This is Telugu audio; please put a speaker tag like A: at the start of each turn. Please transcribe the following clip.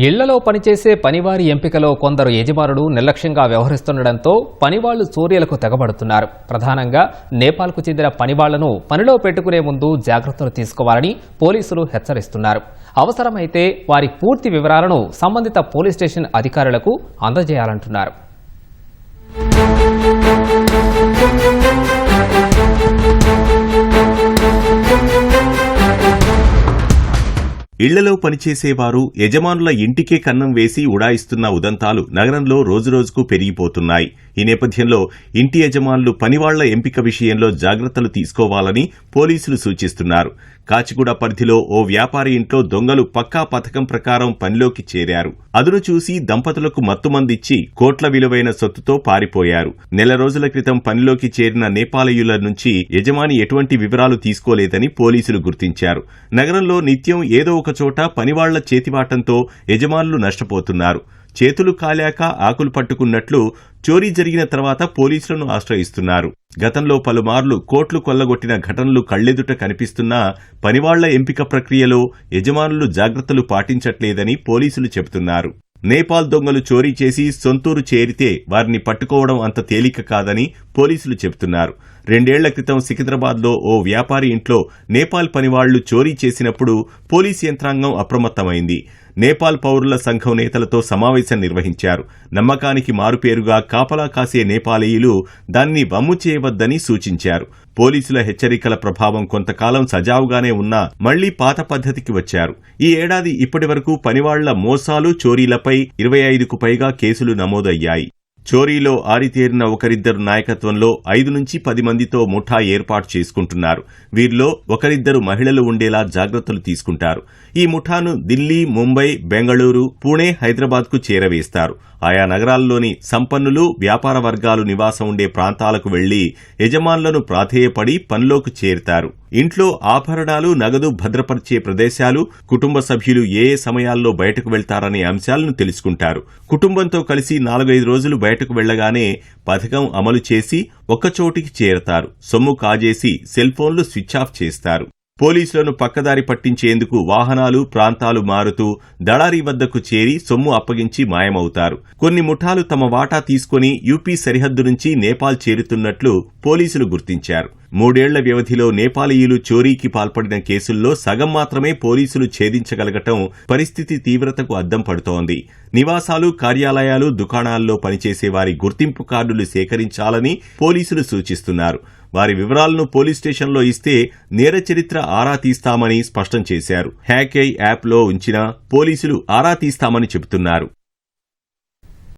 A: ఇళ్లలో పనిచేసే పనివారి ఎంపికలో కొందరు యజమానులు నిర్లక్ష్యంగా వ్యవహరిస్తుండటంతో పనివాళ్లు చోరీలకు తెగబడుతున్నారు. ప్రధానంగా నేపాల్కు చెందిన పనివాళ్లను పనిలో పెట్టుకునే ముందు జాగ్రత్తలు తీసుకోవాలని పోలీసులు హెచ్చరిస్తున్నారు. అవసరమైతే వారి పూర్తి వివరాలను సంబంధిత పోలీస్ స్టేషన్ అధికారులకు అందజేయాలంటున్నారు.
B: ఇళ్లలో పనిచేసేవారు యజమానుల ఇంటికే కన్నం వేసి ఉడాయిస్తున్న ఉదంతాలు నగరంలో రోజురోజుకు పెరిగిపోతున్నాయి. ఈ నేపథ్యంలో ఇంటి యజమానులు పనివాళ్ల ఎంపిక విషయంలో జాగ్రత్తలు తీసుకోవాలని పోలీసులు సూచిస్తున్నారు. కాచిగూడ పరిధిలో ఓ వ్యాపారి ఇంట్లో దొంగలు పక్కా పథకం ప్రకారం పనిలోకి చేరారు. అదును చూసి దంపతులకు మత్తుమందిచ్చి కోట్ల విలువైన సొత్తుతో పారిపోయారు. నెల రోజుల క్రితం పనిలోకి చేరిన నేపాలీయుల నుంచి యజమాని ఎటువంటి వివరాలు తీసుకోలేదని పోలీసులు గుర్తించారు. నగరంలో నిత్యం ఏదో ఒక చోట పనివాళ్ల చేతివాటంతో యజమానులు నష్టపోతున్నారు. చేతులు కాలాక ఆకులు పట్టుకున్నట్లు చోరీ జరిగిన తర్వాత పోలీసులను ఆశ్రయిస్తున్నారు. గతంలో పలుమార్లు కోట్లు కొల్లగొట్టిన ఘటనలు కళ్లెదుట కనిపిస్తున్నా పనివాళ్ల ఎంపిక ప్రక్రియలో యజమానులు జాగ్రత్తలు పాటించట్లేదని పోలీసులు చెబుతున్నారు. నేపాల్ దొంగలు చోరీ చేసి సొంతూరు చేరితే వారిని పట్టుకోవడం అంత తేలిక కాదని పోలీసులు చెబుతున్నారు. 2 ఏళ్ల క్రితం సికింద్రాబాద్లో ఓ వ్యాపారి ఇంట్లో నేపాల్ పనివాళ్లు చోరీ చేసినప్పుడు పోలీసు యంత్రాంగం అప్రమత్తమైంది. నేపాల్ పౌరుల సంఘం నేతలతో సమావేశం నిర్వహించారు. నమ్మకానికి మారుపేరుగా కాపలా కాసే నేపాలీయులు దాన్ని వమ్ము చేయవద్దని సూచించారు. పోలీసుల హెచ్చరికల ప్రభావం కొంతకాలం సజావుగానే ఉన్నా మళ్లీ పాత పద్ధతికి వచ్చారు. ఈ ఏడాది ఇప్పటివరకు పనివాళ్ల మోసాలు చోరీలపై 25కు పైగా కేసులు నమోదయ్యాయి. చోరీలో ఆరితేరిన ఒకరిద్దరు నాయకత్వంలో 5 నుంచి 10 మందితో ముఠా ఏర్పాటు చేసుకుంటున్నారు. వీరిలో ఒకరిద్దరు మహిళలు ఉండేలా జాగ్రత్తలు తీసుకుంటారు. ఈ ముఠాను ఢిల్లీ, ముంబై, బెంగళూరు, పుణె, హైదరాబాద్కు చేరవేస్తారు. ఆయా నగరాల్లోని సంపన్నులు, వ్యాపార వర్గాలు నివాసం ఉండే ప్రాంతాలకు వెళ్లి యజమానులను ప్రాధేయపడి పనిలోకి చేరుతారు. ఇంట్లో ఆభరణాలు, నగదు భద్రపరిచే ప్రదేశాలు, కుటుంబ సభ్యులు ఏ సమయాల్లో బయటకు వెళ్తారనే అంశాలను తెలుసుకుంటారు. కుటుంబంతో కలిసి 4-5 రోజులు బయటకు వెళ్లగానే పథకం అమలు చేసి ఒక్కచోటికి చేరతారు. సొమ్ము కాజేసి సెల్ ఫోన్లు స్విచ్ ఆఫ్ చేస్తారు. పోలీసులను పక్కదారి పట్టించేందుకు వాహనాలు, ప్రాంతాలు మారుతూ దళారీ వద్దకు చేరి సొమ్ము అప్పగించి మాయమవుతారు. కొన్ని ముఠాలు తమ వాటా తీసుకుని యూపీ సరిహద్దు నుంచి నేపాల్ చేరుతున్నట్లు పోలీసులు గుర్తించారు. 3 ఏళ్ల వ్యవధిలో నేపాలీయులు చోరీకి పాల్పడిన కేసుల్లో సగం మాత్రమే పోలీసులు ఛేదించగలగటం పరిస్థితి తీవ్రతకు అద్దం పడుతోంది. నివాసాలు, కార్యాలయాలు, దుకాణాల్లో పనిచేసే వారి గుర్తింపు కార్డులు సేకరించాలని పోలీసులు సూచిస్తున్నారు. వారి వివరాలను పోలీస్ స్టేషన్లో ఇస్తే నేర చరిత్ర ఆరా తీస్తామని స్పష్టం చేశారు. హ్యాకై యాప్లో ఉంచినా పోలీసులు ఆరా తీస్తామని చెబుతున్నారు.